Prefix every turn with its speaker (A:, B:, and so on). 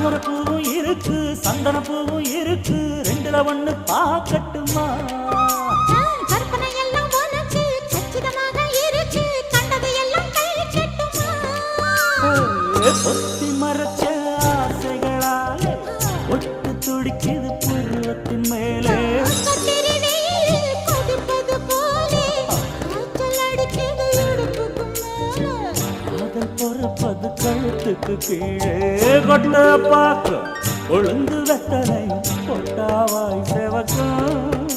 A: தாமரப்பூவும் இருக்கு சந்தனப்பூவும் இருக்கு ரெண்டுல ஒண்ணு பாக்கட்டுமா
B: கற்பனை எல்லாம் உனக்கு கச்சிதமாக இருக்கு கண்டது எல்லாம் கை கட்டுமா
A: பொத்தி மறைச்ச ஆசைகளாலே ஒட்டு துடிக்குது புருவத்தின் மேலே
B: கொதிப்பது போலே காய்ச்சல் அடிக்குது இடுப்புக்கு மேலே
A: காதல் பொறப்பது கழுத்துக்கு கீழே கொட்ட பாக்க ஒழுங்கு வெத்தனை கொட்டாவாய் செவக்கும்